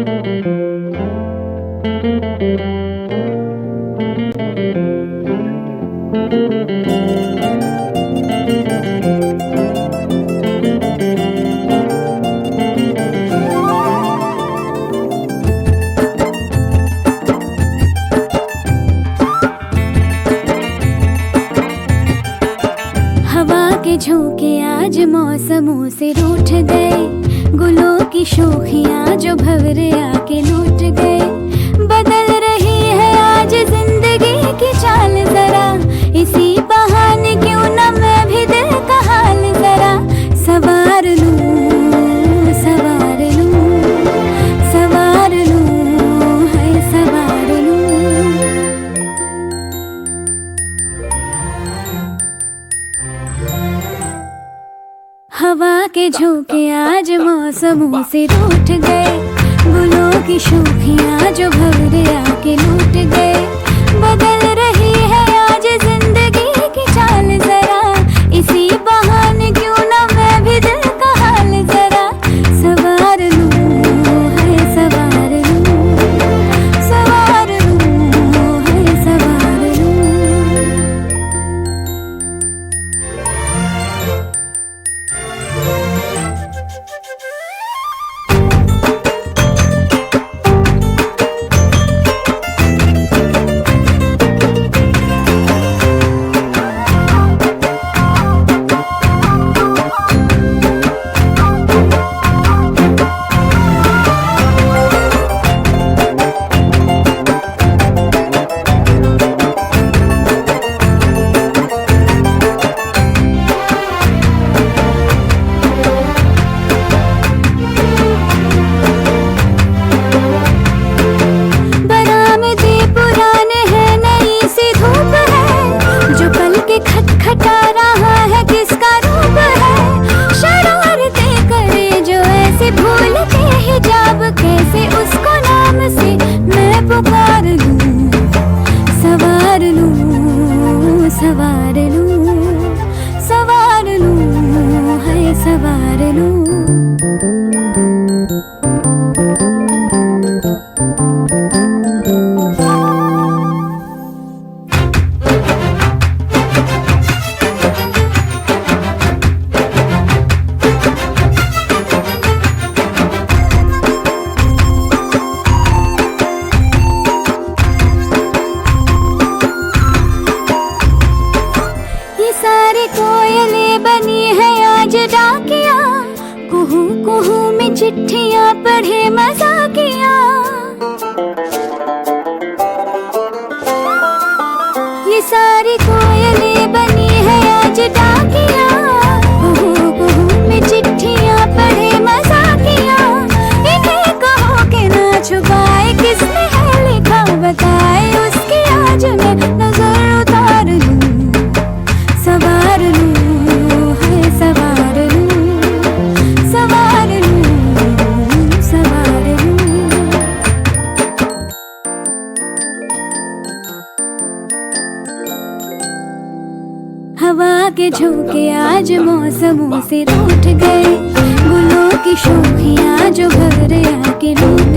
हवा के झोंके आज मौसमों से रूठ गए, गुलों की शोखियां जो भंवरे आके लूट गए। बदल रही है आज जिंदगी की चाल जरा, इसी बहाने क्यों न मैं भी दिल का हाल जरा सवार लूं, सवार लूं, सवार लूं, है सवार लूं। हवा के झोंके आज मौसमों से रूठ गए, गुलों की शोखियां जो भंवरे आके लूट गए। बदल रही है आज जिंदगी की चाल जरा, इसी बहाने क्यों ना मैं भी दिल का हाल जरा सवार लूं, है सवार लूं, सवार लूं, है सवार लूं। खटखटा रहा है किसका रूप है, शरारतें करे जो ऐसे भूलते हिजाब, कैसे उसको नाम से मैं पुकार लूं, सवार लूं, सवार लूं, सवार लूं, है सवार लूं। सारी कोयलें बनी है आज डाकिया, कुहू कुहू में चिट्ठियां पढ़े मजाकिया। ये सारी कोयलें बनी है आज डाकिया, कुहू कुहू में चिट्ठियां पढ़े मजाकिया। इन्हें कहो कि ना छुपाए किसने है लिखा बताए, उसकी आज मैं नजर उतार लूं, सवार लूं, है सवार लूं, सवार लूं, सवार लूं। हवा के झोंके आज मौसमों से रूठ गए, गुलों की शोखियां जो भंवरे आके लूट